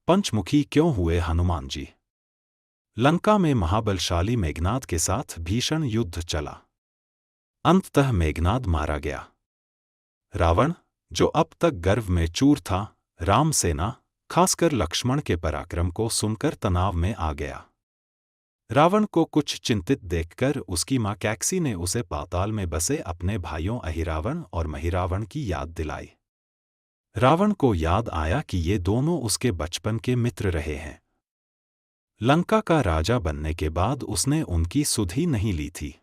पंचमुखी क्यों हुए हनुमान जी? लंका में महाबलशाली मेघनाद के साथ भीषण युद्ध चला। अंततः मेघनाद मारा गया। रावण, जो अब तक गर्व में चूर था, राम सेना, खासकर लक्ष्मण के पराक्रम को सुनकर तनाव में आ गया। रावण को कुछ चिंतित देखकर उसकी मां कैकसी ने उसे पाताल में बसे अपने भाइयों अहिरावण और महिरावण की याद दिलाई। रावण को याद आया कि ये दोनों उसके बचपन के मित्र रहे हैं। लंका का राजा बनने के बाद उसने उनकी सुध ही नहीं ली थी।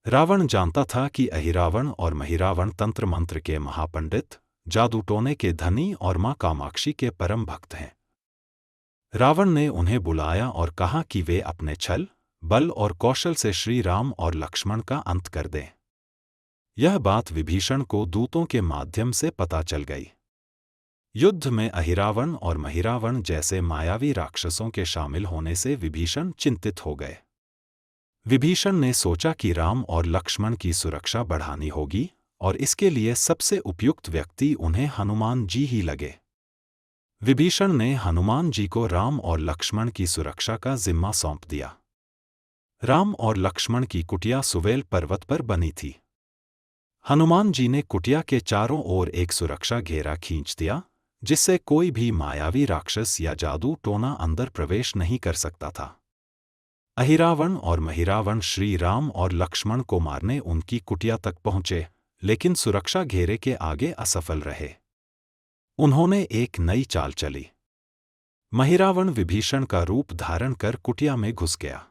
रावण जानता था कि अहिरावण और महिरावण तंत्र मंत्र के महापंडित, जादूटोने के धनी और मां कामाक्षी के परम भक्त हैं। रावण ने उन्हें बुलाया और कहा कि वे अपने छल, बल और कौशल से श्री राम और लक्ष्मण का अंत कर दें। यह बात विभीषण को दूतों के माध्यम से पता चल गई। युद्ध में अहिरावण और महिरावण जैसे मायावी राक्षसों के शामिल होने से विभीषण चिंतित हो गए। विभीषण ने सोचा कि राम और लक्ष्मण की सुरक्षा बढ़ानी होगी और इसके लिए सबसे उपयुक्त व्यक्ति उन्हें हनुमान जी ही लगे। विभीषण ने हनुमान जी को राम और लक्ष्मण की सुरक्षा का जिम्मा सौंप दिया। राम और लक्ष्मण की कुटिया सुवेल पर्वत पर बनी थी। हनुमान जी ने कुटिया के चारों ओर एक सुरक्षा घेरा खींच दिया, जिससे कोई भी मायावी राक्षस या जादू टोना अंदर प्रवेश नहीं कर सकता था। अहिरावण और महिरावण श्री राम और लक्ष्मण को मारने उनकी कुटिया तक पहुंचे, लेकिन सुरक्षा घेरे के आगे असफल रहे। उन्होंने एक नई चाल चली। महिरावण विभीषण का रूप धारण कर कुटिया में घुस गया।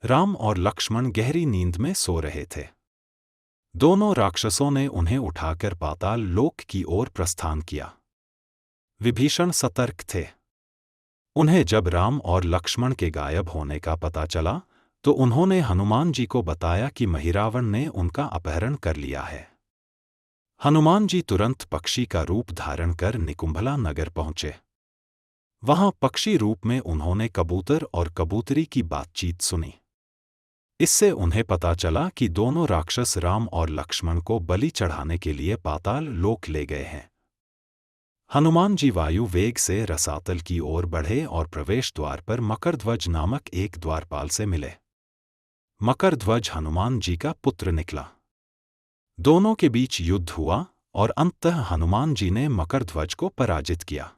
राम और लक्ष्मण गहरी नींद में सो रहे थे। दोनों राक्षसों ने उन्हें उठाकर पाताल लोक की ओर प्रस्थान किया। विभीषण सतर्क थे। उन्हें जब राम और लक्ष्मण के गायब होने का पता चला, तो उन्होंने हनुमान जी को बताया कि महिरावण ने उनका अपहरण कर लिया है। हनुमान जी तुरंत पक्षी का रूप धारण कर निकुंभला नगर पहुंचे। वहां पक्षी रूप में उन्होंने कबूतर और कबूतरी की बातचीत सुनी। इससे उन्हें पता चला कि दोनों राक्षस राम और लक्ष्मण को बलि चढ़ाने के लिए पाताल लोक ले गए हैं। हनुमान जी वायु वेग से रसातल की ओर बढ़े और प्रवेश द्वार पर मकरध्वज नामक एक द्वारपाल से मिले। मकरध्वज हनुमान जी का पुत्र निकला। दोनों के बीच युद्ध हुआ और अंततः हनुमान जी ने मकरध्वज को पराजित किया।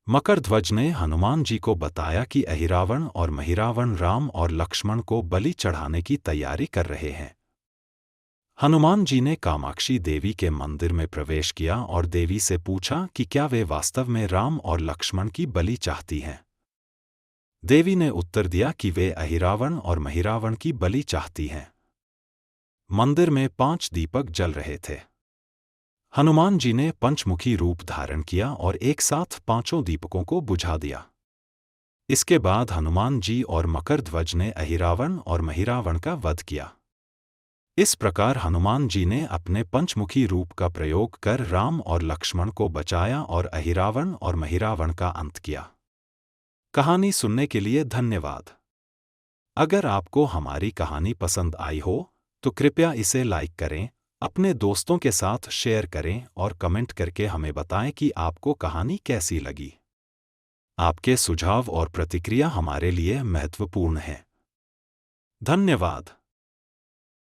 मकरध्वज ने हनुमान जी को बताया कि अहिरावण और महिरावण राम और लक्ष्मण को बलि चढ़ाने की तैयारी कर रहे हैं। हनुमान जी ने कामाक्षी देवी के मंदिर में प्रवेश किया और देवी से पूछा कि क्या वे वास्तव में राम और लक्ष्मण की बलि चाहती हैं। देवी ने उत्तर दिया कि वे अहिरावण और महिरावण की बलि चाहती हैं। मंदिर में 5 दीपक जल रहे थे। हनुमान जी ने पंचमुखी रूप धारण किया और एक साथ 5 दीपकों को बुझा दिया। इसके बाद हनुमान जी और मकरध्वज ने अहिरावण और महिरावण का वध किया। इस प्रकार हनुमान जी ने अपने पंचमुखी रूप का प्रयोग कर राम और लक्ष्मण को बचाया और अहिरावण और महिरावण का अंत किया। कहानी सुनने के लिए धन्यवाद। अगर आपको हमारी कहानी पसंद आई हो तो कृपया इसे लाइक करें, अपने दोस्तों के साथ शेयर करें और कमेंट करके हमें बताएं कि आपको कहानी कैसी लगी। आपके सुझाव और प्रतिक्रिया हमारे लिए महत्वपूर्ण हैं। धन्यवाद।